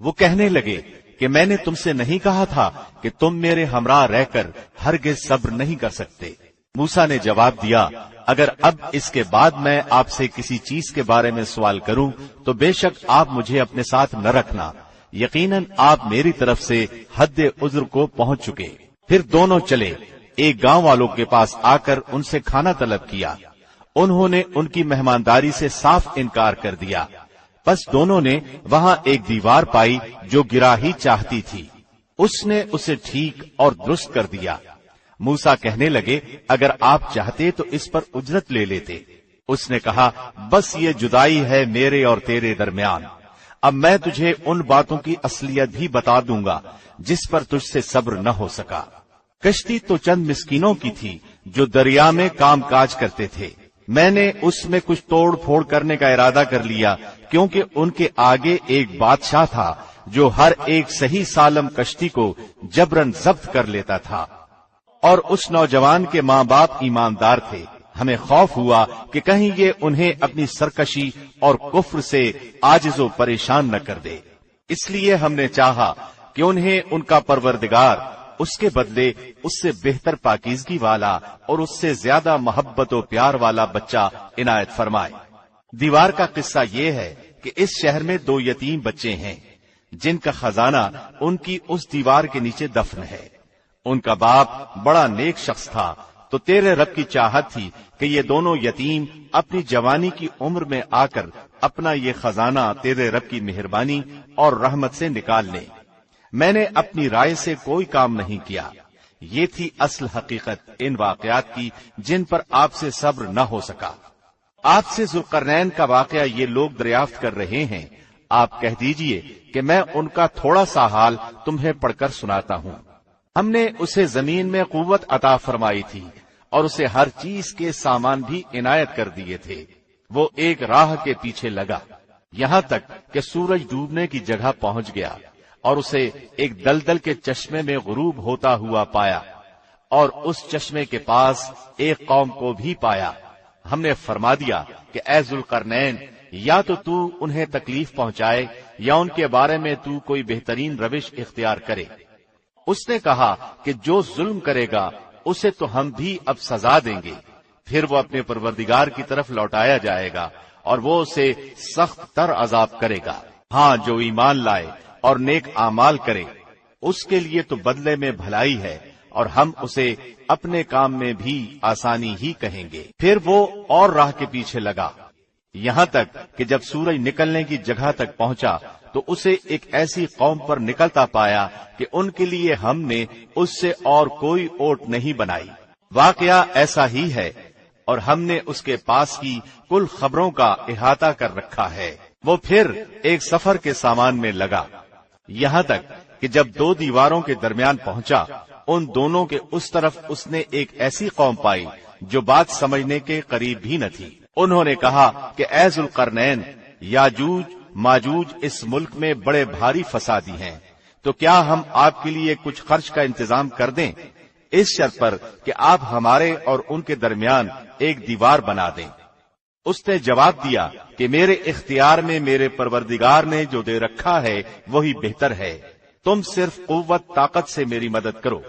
وہ کہنے لگے کہ میں نے تم سے نہیں کہا تھا کہ تم میرے ہمراہ رہ کر ہرگز صبر نہیں کر سکتے؟ موسیٰ نے جواب دیا، اگر اب اس کے بعد میں آپ سے کسی چیز کے بارے میں سوال کروں تو بے شک آپ مجھے اپنے ساتھ نہ رکھنا، یقیناً آپ میری طرف سے حد عذر کو پہنچ چکے۔ پھر دونوں چلے، ایک گاؤں والوں کے پاس آ کر ان سے کھانا طلب کیا۔ انہوں نے ان کی مہمانداری سے صاف انکار کر دیا۔ بس دونوں نے وہاں ایک دیوار پائی جو گرا ہی چاہتی تھی، اس نے اسے ٹھیک اور درست کر دیا۔ موسیٰ کہنے لگے، اگر آپ چاہتے تو اس پر اجرت لے لیتے۔ اس نے کہا، بس یہ جدائی ہے میرے اور تیرے درمیان، اب میں تجھے ان باتوں کی اصلیت بھی بتا دوں گا جس پر تجھ سے صبر نہ ہو سکا۔ کشتی تو چند مسکینوں کی تھی جو دریا میں کام کاج کرتے تھے۔ میں نے اس میں کچھ توڑ پھوڑ کرنے کا ارادہ کر لیا، کیونکہ ان کے آگے ایک بادشاہ تھا جو ہر ایک صحیح سالم کشتی کو جبرن ضبط کر لیتا تھا، اور اس نوجوان کے ماں باپ ایماندار تھے۔ ہمیں خوف ہوا کہ کہیں یہ انہیں اپنی سرکشی اور کفر سے عاجز و پریشان نہ کر دے، اس لیے ہم نے چاہا کہ انہیں ان کا پروردگار اس کے بدلے اس سے بہتر پاکیزگی والا اور اس سے زیادہ محبت و پیار والا بچہ عنایت فرمائے۔ دیوار کا قصہ یہ ہے کہ اس شہر میں 2 یتیم بچے ہیں جن کا خزانہ ان کی اس دیوار کے نیچے دفن ہے۔ ان کا باپ بڑا نیک شخص تھا، تو تیرے رب کی چاہت تھی کہ یہ دونوں یتیم اپنی جوانی کی عمر میں آ کر اپنا یہ خزانہ تیرے رب کی مہربانی اور رحمت سے نکال لیں۔ میں نے اپنی رائے سے کوئی کام نہیں کیا۔ یہ تھی اصل حقیقت ان واقعات کی جن پر آپ سے صبر نہ ہو سکا۔ آپ سے ذوالقرنین کا واقعہ یہ لوگ دریافت کر رہے ہیں، آپ کہہ دیجئے کہ میں ان کا تھوڑا سا حال تمہیں پڑھ کر سناتا ہوں۔ ہم نے اسے زمین میں قوت عطا فرمائی تھی اور اسے ہر چیز کے سامان بھی عنایت کر دیے تھے۔ وہ ایک راہ کے پیچھے لگا یہاں تک کہ سورج ڈوبنے کی جگہ پہنچ گیا، اور اسے ایک دلدل کے چشمے میں غروب ہوتا ہوا پایا، اور اس چشمے کے پاس ایک قوم کو بھی پایا۔ ہم نے فرما دیا کہ اے ذوالقرنین، یا تو انہیں تکلیف پہنچائے یا ان کے بارے میں تو کوئی بہترین روش اختیار کرے۔ اس نے کہا کہ جو ظلم کرے گا اسے تو ہم بھی اب سزا دیں گے، پھر وہ اپنے پروردگار کی طرف لوٹایا جائے گا اور وہ اسے سخت تر عذاب کرے گا۔ ہاں، جو ایمان لائے اور نیک اعمال کرے اس کے لیے تو بدلے میں بھلائی ہے، اور ہم اسے اپنے کام میں بھی آسانی ہی کہیں گے۔ پھر وہ اور راہ کے پیچھے لگا یہاں تک کہ جب سورج نکلنے کی جگہ تک پہنچا تو اسے ایک ایسی قوم پر نکلتا پایا کہ ان کے لیے ہم نے اس سے اور کوئی اوٹ نہیں بنائی۔ واقعہ ایسا ہی ہے، اور ہم نے اس کے پاس کی کل خبروں کا احاطہ کر رکھا ہے۔ وہ پھر ایک سفر کے سامان میں لگا یہاں تک کہ جب 2 دیواروں کے درمیان پہنچا، ان دونوں کے اس طرف اس نے ایک ایسی قوم پائی جو بات سمجھنے کے قریب بھی نہ تھی۔ انہوں نے کہا کہ اے ذوالقرنین، یاجوج ماجوج اس ملک میں بڑے بھاری فسادی ہیں، تو کیا ہم آپ کے لیے کچھ خرچ کا انتظام کر دیں، اس شرط پر کہ آپ ہمارے اور ان کے درمیان ایک دیوار بنا دیں۔ اس نے جواب دیا کہ میرے اختیار میں میرے پروردگار نے جو دے رکھا ہے وہی بہتر ہے، تم صرف قوت طاقت سے میری مدد کرو،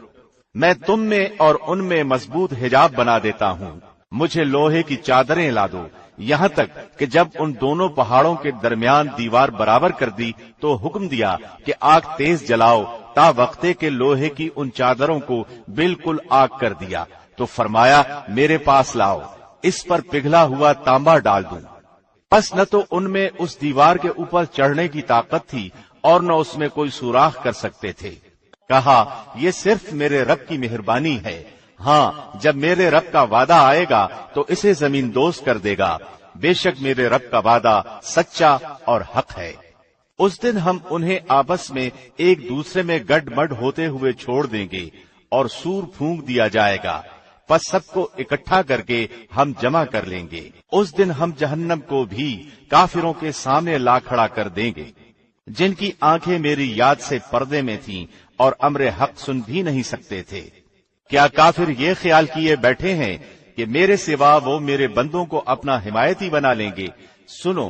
میں تم میں اور ان میں مضبوط حجاب بنا دیتا ہوں۔ مجھے لوہے کی چادریں لا دو۔ یہاں تک کہ جب ان دونوں پہاڑوں کے درمیان دیوار برابر کر دی تو حکم دیا کہ آگ تیز جلاؤ، تا وقتے کے لوہے کی ان چادروں کو بالکل آگ کر دیا، تو فرمایا میرے پاس لاؤ، اس پر پگھلا ہوا تانبا ڈال دوں۔ پس نہ تو ان میں اس دیوار کے اوپر چڑھنے کی طاقت تھی اور نہ اس میں کوئی سوراخ کر سکتے تھے۔ کہا یہ صرف میرے رب کی مہربانی ہے، ہاں جب میرے رب کا وعدہ آئے گا تو اسے زمین دوز کر دے گا، بے شک میرے رب کا وعدہ سچا اور حق ہے۔ اس دن ہم انہیں آپس میں ایک دوسرے میں گڈ مڈ ہوتے ہوئے چھوڑ دیں گے اور سور پھونک دیا جائے گا، پس سب کو اکٹھا کر کے ہم جمع کر لیں گے۔ اس دن ہم جہنم کو بھی کافروں کے سامنے لا کھڑا کر دیں گے، جن کی آنکھیں میری یاد سے پردے میں تھیں اور امر حق سن بھی نہیں سکتے تھے۔ کیا کافر یہ خیال کیے بیٹھے ہیں کہ میرے سوا وہ میرے بندوں کو اپنا حمایتی بنا لیں گے؟ سنو،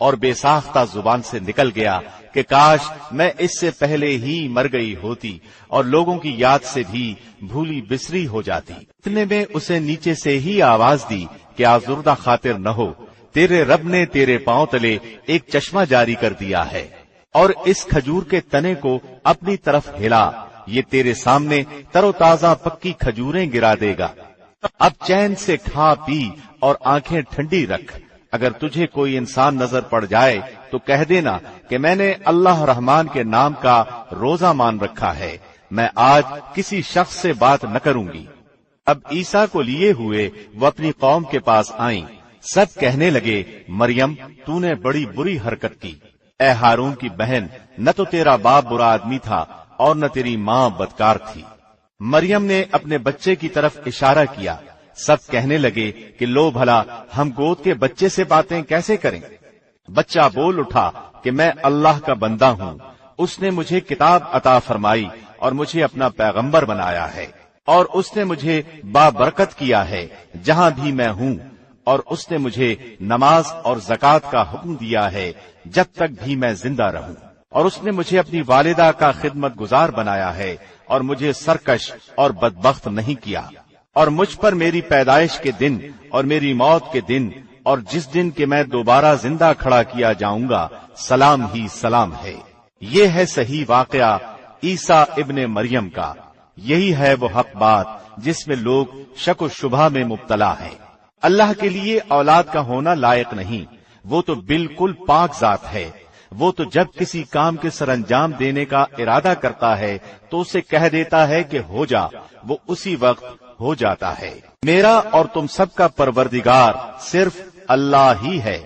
اور بے ساختہ زبان سے نکل گیا کہ کاش میں اس سے پہلے ہی مر گئی ہوتی اور لوگوں کی یاد سے بھی بھولی بسری ہو جاتی۔ اتنے میں اسے نیچے سے ہی آواز دی کہ آزردہ خاطر نہ ہو، تیرے رب نے تیرے پاؤں تلے ایک چشمہ جاری کر دیا ہے اور اس کھجور کے تنے کو اپنی طرف ہلا، یہ تیرے سامنے تر و تازہ پکی کھجوریں گرا دے گا۔ اب چین سے کھا پی اور آنکھیں ٹھنڈی رکھ، اگر تجھے کوئی انسان نظر پڑ جائے تو کہہ دینا کہ میں نے اللہ رحمان کے نام کا روزہ مان رکھا ہے، میں آج کسی شخص سے بات نہ کروں گی۔ اب عیسیٰ کو لیے ہوئے وہ اپنی قوم کے پاس آئیں، سب کہنے لگے مریم تو نے بڑی بری حرکت کی، اے ہارون کی بہن، نہ تو تیرا باپ برا آدمی تھا اور نہ تیری ماں بدکار تھی۔ مریم نے اپنے بچے کی طرف اشارہ کیا، سب کہنے لگے کہ لو بھلا ہم گود کے بچے سے باتیں کیسے کریں؟ بچہ بول اٹھا کہ میں اللہ کا بندہ ہوں، اس نے مجھے کتاب عطا فرمائی اور مجھے اپنا پیغمبر بنایا ہے، اور اس نے مجھے بابرکت کیا ہے جہاں بھی میں ہوں، اور اس نے مجھے نماز اور زکوٰۃ کا حکم دیا ہے جب تک بھی میں زندہ رہوں، اور اس نے مجھے اپنی والدہ کا خدمت گزار بنایا ہے اور مجھے سرکش اور بدبخت نہیں کیا، اور مجھ پر میری پیدائش کے دن اور میری موت کے دن اور جس دن کہ میں دوبارہ زندہ کھڑا کیا جاؤں گا سلام ہی سلام ہے۔ یہ ہے صحیح واقعہ عیسیٰ ابن مریم کا، یہی ہے وہ حق بات جس میں لوگ شک و شبہ میں مبتلا ہیں۔ اللہ کے لیے اولاد کا ہونا لائق نہیں، وہ تو بالکل پاک ذات ہے، وہ تو جب کسی کام کے سر انجام دینے کا ارادہ کرتا ہے تو اسے کہہ دیتا ہے کہ ہو جا، وہ اسی وقت ہو جاتا ہے۔ میرا اور تم سب کا پروردگار صرف اللہ ہی ہے،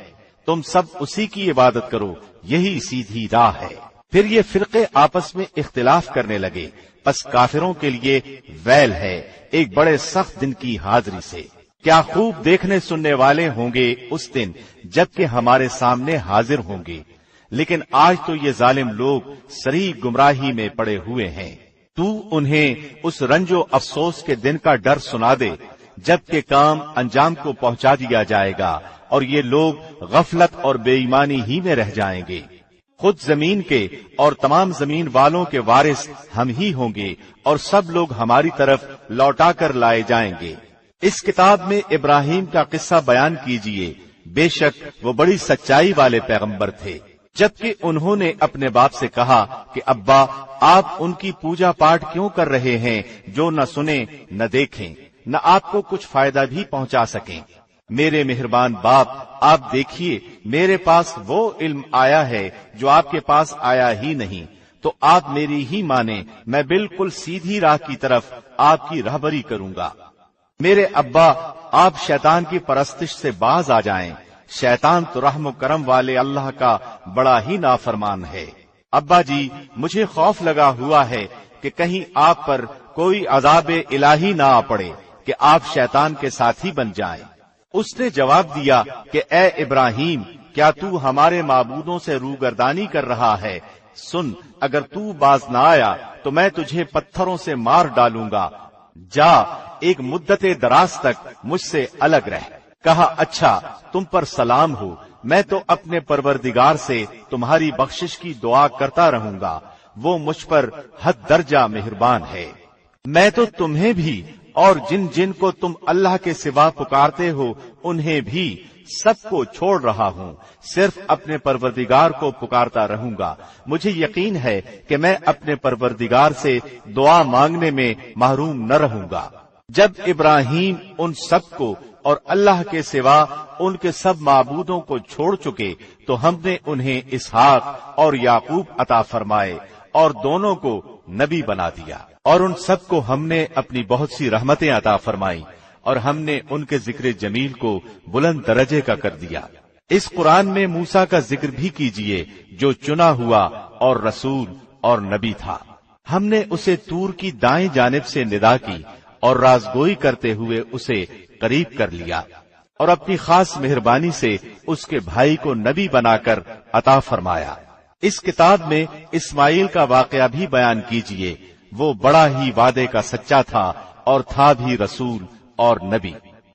تم سب اسی کی عبادت کرو، یہی سیدھی راہ ہے۔ پھر یہ فرقے آپس میں اختلاف کرنے لگے، پس کافروں کے لیے ویل ہے ایک بڑے سخت دن کی حاضری سے۔ کیا خوب دیکھنے سننے والے ہوں گے اس دن جبکہ ہمارے سامنے حاضر ہوں گے، لیکن آج تو یہ ظالم لوگ صریح گمراہی میں پڑے ہوئے ہیں۔ تو انہیں اس رنج و افسوس کے دن کا ڈر سنا دے جبکہ کام انجام کو پہنچا دیا جائے گا اور یہ لوگ غفلت اور بے ایمانی ہی میں رہ جائیں گے۔ خود زمین کے اور تمام زمین والوں کے وارث ہم ہی ہوں گے اور سب لوگ ہماری طرف لوٹا کر لائے جائیں گے۔ اس کتاب میں ابراہیم کا قصہ بیان کیجئے، بے شک وہ بڑی سچائی والے پیغمبر تھے۔ جبکہ انہوں نے اپنے باپ سے کہا کہ ابا آپ ان کی پوجا پاٹ کیوں کر رہے ہیں جو نہ سنیں نہ دیکھیں نہ آپ کو کچھ فائدہ بھی پہنچا سکیں۔ میرے مہربان باپ آپ دیکھیے میرے پاس وہ علم آیا ہے جو آپ کے پاس آیا ہی نہیں، تو آپ میری ہی مانیں، میں بالکل سیدھی راہ کی طرف آپ کی رہبری کروں گا۔ میرے ابا آپ شیطان کی پرستش سے باز آ جائیں، شیطان تو رحم و کرم والے اللہ کا بڑا ہی نافرمان ہے۔ ابا جی مجھے خوف لگا ہوا ہے کہ کہیں آپ پر کوئی عذاب الہی نہ آ پڑے کہ آپ شیطان کے ساتھی بن جائیں۔ اس نے جواب دیا کہ اے ابراہیم کیا تو ہمارے معبودوں سے روگردانی کر رہا ہے؟ سن، اگر تو باز نہ آیا تو میں تجھے پتھروں سے مار ڈالوں گا، جا ایک مدت دراز تک مجھ سے الگ رہ۔ کہا اچھا تم پر سلام ہو، میں تو اپنے پروردگار سے تمہاری بخشش کی دعا کرتا رہوں گا، وہ مجھ پر حد درجہ مہربان ہے۔ میں تو تمہیں بھی اور جن جن کو تم اللہ کے سوا پکارتے ہو انہیں بھی سب کو چھوڑ رہا ہوں، صرف اپنے پروردگار کو پکارتا رہوں گا۔ مجھے یقین ہے کہ میں اپنے پروردگار سے دعا مانگنے میں محروم نہ رہوں گا۔ جب ابراہیم ان سب کو اور اللہ کے سوا ان کے سب معبودوں کو چھوڑ چکے تو ہم نے انہیں اسحاق اور یعقوب عطا فرمائے اور دونوں کو نبی بنا دیا، اور ان سب کو ہم نے اپنی بہت سی رحمتیں عطا فرمائی، اور ہم نے ان کے ذکر جمیل کو بلند درجے کا کر دیا۔ اس قرآن میں موسیٰ کا ذکر بھی کیجئے جو چنا ہوا اور رسول اور نبی تھا۔ ہم نے اسے طور کی دائیں جانب سے ندا کی اور رازگوئی کرتے ہوئے اسے قریب کر لیا، اور اپنی خاص مہربانی سے اس کے بھائی کو نبی بنا کر عطا فرمایا۔ اس کتاب میں اسماعیل کا واقعہ بھی بیان کیجئے، وہ بڑا ہی وعدے کا سچا تھا اور تھا بھی رسول اور نبی۔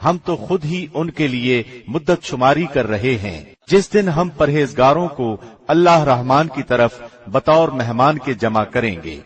ہم تو خود ہی ان کے لیے مدت شماری کر رہے ہیں جس دن ہم پرہیزگاروں کو اللہ رحمان کی طرف بطور مہمان کے جمع کریں گے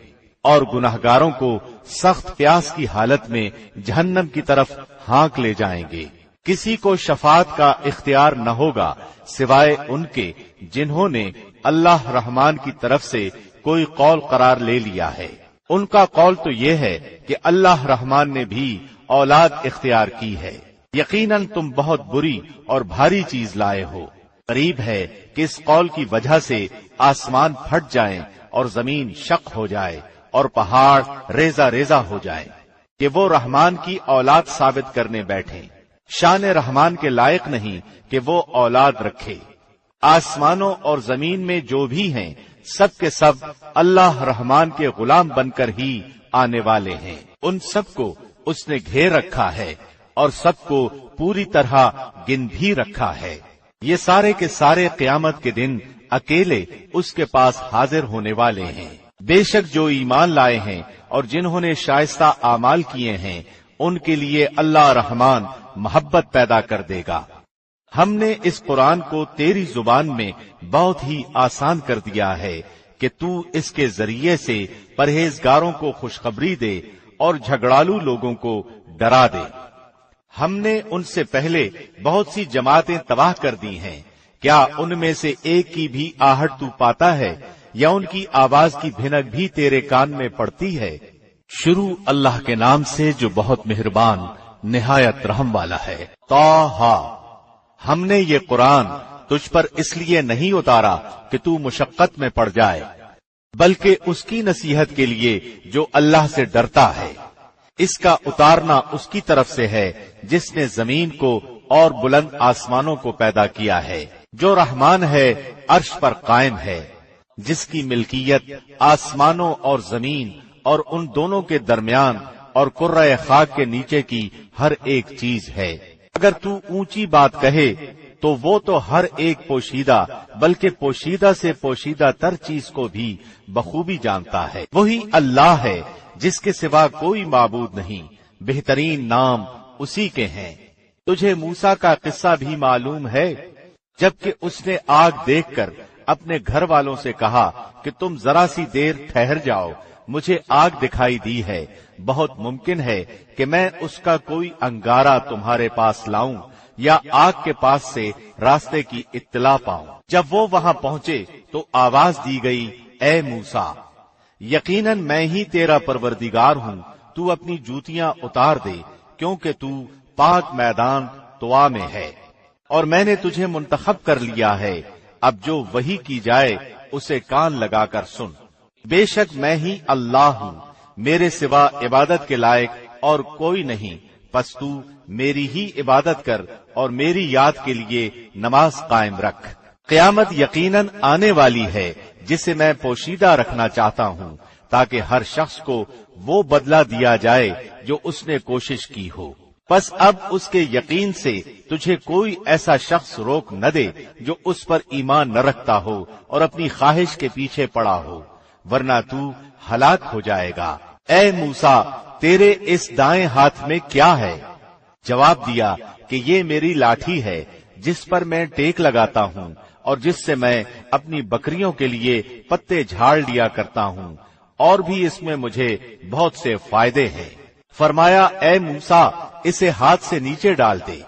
اور گناہگاروں کو سخت پیاس کی حالت میں جہنم کی طرف ہانک لے جائیں گے۔ کسی کو شفاعت کا اختیار نہ ہوگا سوائے ان کے جنہوں نے اللہ رحمان کی طرف سے کوئی قول قرار لے لیا ہے۔ ان کا قول تو یہ ہے کہ اللہ رحمان نے بھی اولاد اختیار کی ہے۔ یقیناً تم بہت بری اور بھاری چیز لائے ہو۔ قریب ہے کہ اس قول کی وجہ سے آسمان پھٹ جائیں اور زمین شق ہو جائے اور پہاڑ ریزہ ریزہ ہو جائیں کہ وہ رحمان کی اولاد ثابت کرنے بیٹھیں۔ شان رحمان کے لائق نہیں کہ وہ اولاد رکھے۔ آسمانوں اور زمین میں جو بھی ہیں سب کے سب اللہ رحمان کے غلام بن کر ہی آنے والے ہیں۔ ان سب کو اس نے گھیر رکھا ہے اور سب کو پوری طرح گن بھی رکھا ہے۔ یہ سارے کے سارے قیامت کے دن اکیلے اس کے پاس حاضر ہونے والے ہیں۔ بے شک جو ایمان لائے ہیں اور جنہوں نے شائستہ اعمال کیے ہیں ان کے لیے اللہ رحمان محبت پیدا کر دے گا۔ ہم نے اس قرآن کو تیری زبان میں بہت ہی آسان کر دیا ہے کہ تو اس کے ذریعے سے پرہیزگاروں کو خوشخبری دے اور جھگڑالو لوگوں کو ڈرا دے۔ ہم نے ان سے پہلے بہت سی جماعتیں تباہ کر دی ہیں، کیا ان میں سے ایک کی بھی آہٹ تو پاتا ہے یا ان کی آواز کی بھنک بھی تیرے کان میں پڑتی ہے؟ شروع اللہ کے نام سے جو بہت مہربان نہایت رحم والا ہے۔ طٰہٰ، ہم نے یہ قرآن تجھ پر اس لیے نہیں اتارا کہ تو مشقت میں پڑ جائے بلکہ اس کی نصیحت کے لیے جو اللہ سے ڈرتا ہے۔ اس کا اتارنا اس کی طرف سے ہے جس نے زمین کو اور بلند آسمانوں کو پیدا کیا ہے، جو رحمان ہے عرش پر قائم ہے، جس کی ملکیت آسمانوں اور زمین اور ان دونوں کے درمیان اور کرۂ خاک کے نیچے کی ہر ایک چیز ہے۔ اگر تو اونچی بات کہے تو وہ تو ہر ایک پوشیدہ بلکہ پوشیدہ سے پوشیدہ تر چیز کو بھی بخوبی جانتا ہے۔ وہی اللہ ہے جس کے سوا کوئی معبود نہیں، بہترین نام اسی کے ہیں۔ تجھے موسیٰ کا قصہ بھی معلوم ہے جبکہ اس نے آگ دیکھ کر اپنے گھر والوں سے کہا کہ تم ذرا سی دیر ٹھہر جاؤ، مجھے آگ دکھائی دی ہے، بہت ممکن ہے کہ میں اس کا کوئی انگارہ تمہارے پاس لاؤں یا آگ کے پاس سے راستے کی اطلاع پاؤں۔ جب وہ وہاں پہنچے تو آواز دی گئی، اے موسیٰ، یقیناً میں ہی تیرا پروردگار ہوں، تو اپنی جوتیاں اتار دے کیونکہ تو پاک میدان طوا میں ہے اور میں نے تجھے منتخب کر لیا ہے۔ اب جو وحی کی جائے اسے کان لگا کر سن۔ بے شک میں ہی اللہ ہوں، میرے سوا عبادت کے لائق اور کوئی نہیں، پس تو میری ہی عبادت کر اور میری یاد کے لیے نماز قائم رکھ۔ قیامت یقیناً آنے والی ہے جسے میں پوشیدہ رکھنا چاہتا ہوں تاکہ ہر شخص کو وہ بدلہ دیا جائے جو اس نے کوشش کی ہو۔ پس اب اس کے یقین سے تجھے کوئی ایسا شخص روک نہ دے جو اس پر ایمان نہ رکھتا ہو اور اپنی خواہش کے پیچھے پڑا ہو، ورنہ تو ہلاک ہو جائے گا۔ اے موسیٰ، تیرے اس دائیں ہاتھ میں کیا ہے؟ جواب دیا کہ یہ میری لاٹھی ہے جس پر میں ٹیک لگاتا ہوں اور جس سے میں اپنی بکریوں کے لیے پتے جھاڑ لیا کرتا ہوں، اور بھی اس میں مجھے بہت سے فائدے ہیں۔ فرمایا، اے موسیٰ، اسے ہاتھ سے نیچے ڈال دے۔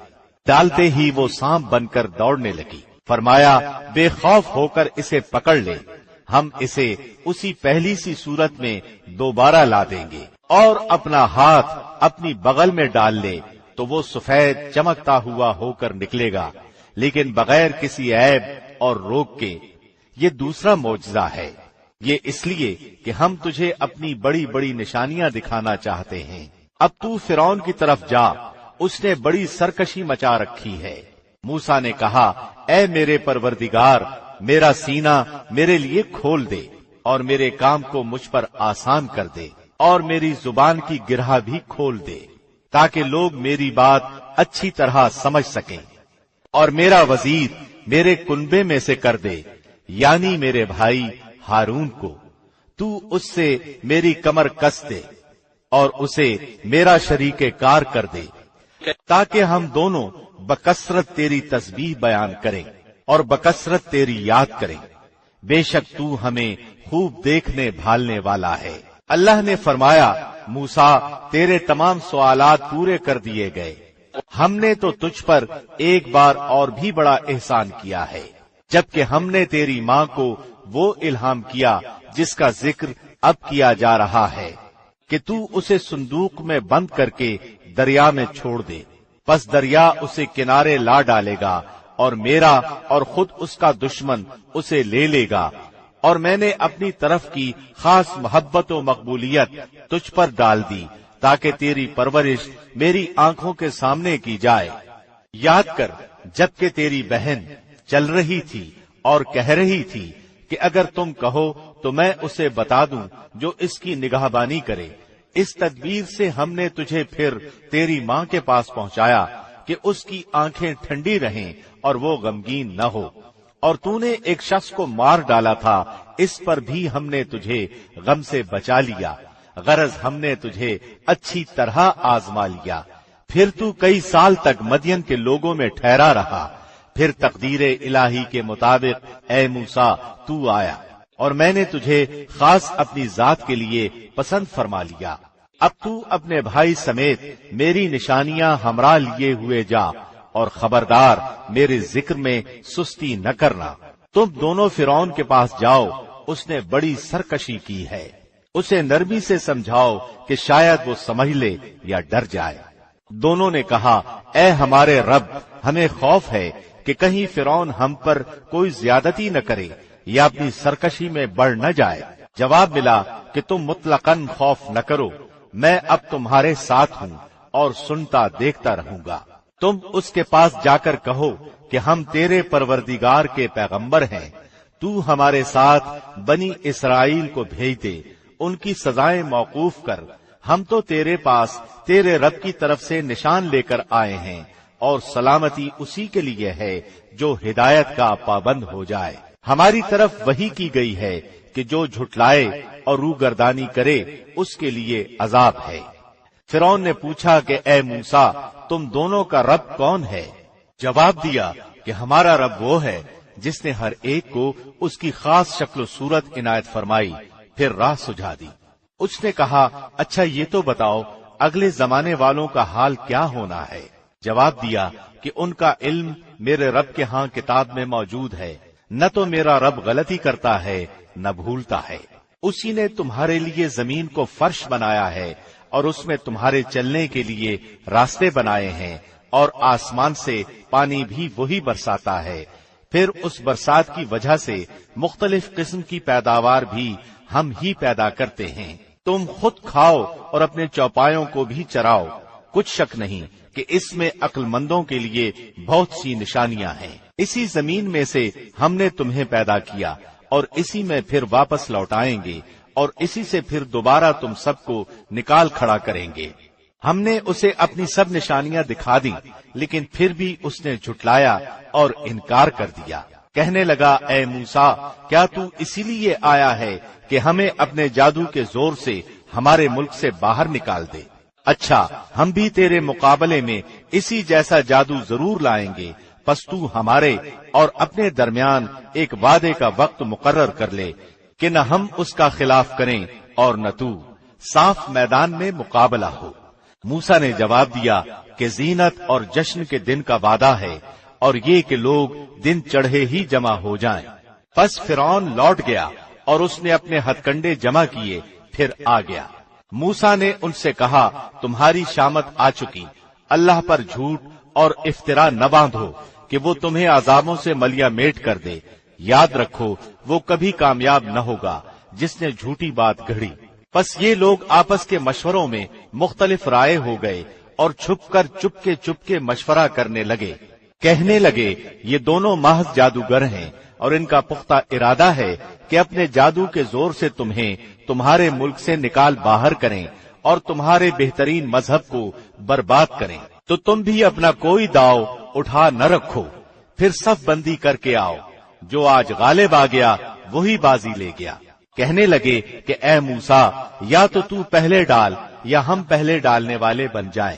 ڈالتے ہی وہ سانپ بن کر دوڑنے لگی۔ فرمایا، بے خوف ہو کر اسے پکڑ لے، ہم اسے اسی پہلی سی صورت میں دوبارہ لا دیں گے، اور اپنا ہاتھ اپنی بغل میں ڈال لے تو وہ سفید چمکتا ہوا ہو کر نکلے گا، لیکن بغیر کسی عیب اور روگ کے۔ یہ دوسرا معجزہ ہے، یہ اس لیے کہ ہم تجھے اپنی بڑی بڑی نشانیاں دکھانا چاہتے ہیں۔ اب تو فرعون کی طرف جا، اس نے بڑی سرکشی مچا رکھی ہے۔ موسیٰ نے کہا، اے میرے پروردگار، میرا سینہ میرے لیے کھول دے اور میرے کام کو مجھ پر آسان کر دے اور میری زبان کی گرہ بھی کھول دے تاکہ لوگ میری بات اچھی طرح سمجھ سکیں، اور میرا وزیر میرے کنبے میں سے کر دے، یعنی میرے بھائی ہارون کو۔ تو اس سے میری کمر کس دے اور اسے میرا شریک کار کر دے، تاکہ ہم دونوں بکثرت تیری تسبیح بیان کریں اور بکثرت تیری یاد کریں۔ بے شک تو ہمیں خوب دیکھنے بھالنے والا ہے۔ اللہ نے فرمایا، موسیٰ تیرے تمام سوالات پورے کر دیے گئے، ہم نے تو تجھ پر ایک بار اور بھی بڑا احسان کیا ہے، جبکہ ہم نے تیری ماں کو وہ الہام کیا جس کا ذکر اب کیا جا رہا ہے کہ تو اسے صندوق میں بند کر کے دریا میں چھوڑ دے، پس دریا اسے کنارے لا ڈالے گا اور میرا اور خود اس کا دشمن اسے لے لے گا، اور میں نے اپنی طرف کی خاص محبت و مقبولیت تجھ پر ڈال دی تاکہ تیری پرورش میری آنکھوں کے سامنے کی جائے۔ یاد کر جبکہ تیری بہن چل رہی تھی اور کہہ رہی تھی کہ اگر تم کہو تو میں اسے بتا دوں جو اس کی نگہبانی کرے، اس تدبیر سے ہم نے تجھے پھر تیری ماں کے پاس پہنچایا کہ اس کی آنکھیں ٹھنڈی رہیں اور وہ غمگین نہ ہو، اور تو نے ایک شخص کو مار ڈالا تھا، اس پر بھی ہم نے تجھے غم سے بچا لیا، غرض ہم نے تجھے اچھی طرح آزما لیا۔ پھر تو کئی سال تک مدین کے لوگوں میں ٹھہرا رہا، پھر تقدیر الہی کے مطابق اے موسیٰ تو آیا، اور میں نے تجھے خاص اپنی ذات کے لیے پسند فرما لیا۔ اب تو اپنے بھائی سمیت میری نشانیاں ہمراہ لیے ہوئے جا، اور خبردار میرے ذکر میں سستی نہ کرنا۔ تم دونوں فرعون کے پاس جاؤ، اس نے بڑی سرکشی کی ہے، اسے نرمی سے سمجھاؤ کہ شاید وہ سمجھ لے یا ڈر جائے۔ دونوں نے کہا، اے ہمارے رب، ہمیں خوف ہے کہ کہیں فرعون ہم پر کوئی زیادتی نہ کرے یا اپنی سرکشی میں بڑھ نہ جائے۔ جواب ملا کہ تم مطلقاً خوف نہ کرو، میں اب تمہارے ساتھ ہوں اور سنتا دیکھتا رہوں گا۔ تم اس کے پاس جا کر کہو کہ ہم تیرے پروردگار کے پیغمبر ہیں، تو ہمارے ساتھ بنی اسرائیل کو بھیج دے، ان کی سزائیں موقوف کر، ہم تو تیرے پاس تیرے رب کی طرف سے نشان لے کر آئے ہیں، اور سلامتی اسی کے لیے ہے جو ہدایت کا پابند ہو جائے۔ ہماری طرف وحی کی گئی ہے کہ جو جھٹلائے اور روگردانی کرے اس کے لیے عذاب ہے۔ فرعون نے پوچھا کہ اے موسیٰ، تم دونوں کا رب کون ہے؟ جواب دیا کہ ہمارا رب وہ ہے جس نے ہر ایک کو اس کی خاص شکل و صورت عنایت فرمائی، پھر راہ سجھا دی۔ اس نے کہا، اچھا یہ تو بتاؤ اگلے زمانے والوں کا حال کیا ہونا ہے؟ جواب دیا کہ ان کا علم میرے رب کے ہاں کتاب میں موجود ہے، نہ تو میرا رب غلطی کرتا ہے نہ بھولتا ہے۔ اسی نے تمہارے لیے زمین کو فرش بنایا ہے اور اس میں تمہارے چلنے کے لیے راستے بنائے ہیں، اور آسمان سے پانی بھی وہی برساتا ہے، پھر اس برسات کی وجہ سے مختلف قسم کی پیداوار بھی ہم ہی پیدا کرتے ہیں۔ تم خود کھاؤ اور اپنے چوپایوں کو بھی چراؤ، کچھ شک نہیں کہ اس میں عقل مندوں کے لیے بہت سی نشانیاں ہیں۔ اسی زمین میں سے ہم نے تمہیں پیدا کیا اور اسی میں پھر واپس لوٹائیں گے، اور اسی سے پھر دوبارہ تم سب کو نکال کھڑا کریں گے۔ ہم نے اسے اپنی سب نشانیاں دکھا دی، لیکن پھر بھی اس نے جھٹلایا اور انکار کر دیا۔ کہنے لگا، اے موسیٰ، کیا تو اسی لیے آیا ہے کہ ہمیں اپنے جادو کے زور سے ہمارے ملک سے باہر نکال دے؟ اچھا، ہم بھی تیرے مقابلے میں اسی جیسا جادو ضرور لائیں گے، پس تو ہمارے اور اپنے درمیان ایک وعدے کا وقت مقرر کر لے کہ نہ ہم اس کا خلاف کریں اور نہ تو، صاف میدان میں مقابلہ ہو۔ موسیٰ نے جواب دیا کہ زینت اور جشن کے دن کا وعدہ ہے، اور یہ کہ لوگ دن چڑھے ہی جمع ہو جائیں۔ پس فرعون لوٹ گیا اور اس نے اپنے ہتھ کنڈے جمع کیے، پھر آ گیا۔ موسیٰ نے ان سے کہا، تمہاری شامت آ چکی، اللہ پر جھوٹ اور افترا نہ باندھو کہ وہ تمہیں عذابوں سے ملیا میٹ کر دے۔ یاد رکھو وہ کبھی کامیاب نہ ہوگا جس نے جھوٹی بات گھڑی۔ پس یہ لوگ آپس کے مشوروں میں مختلف رائے ہو گئے اور چھپ کر چپ کے مشورہ کرنے لگے۔ کہنے لگے، یہ دونوں محض جادوگر ہیں اور ان کا پختہ ارادہ ہے کہ اپنے جادو کے زور سے تمہیں تمہارے ملک سے نکال باہر کریں اور تمہارے بہترین مذہب کو برباد کریں۔ تو تم بھی اپنا کوئی داؤ اٹھا نہ رکھو، پھر صف بندی کر کے آؤ، جو آج غالب آ گیا وہی بازی لے گیا۔ کہنے لگے کہ اے موسیٰ، یا تو پہلے ڈال یا ہم پہلے ڈالنے والے بن جائیں۔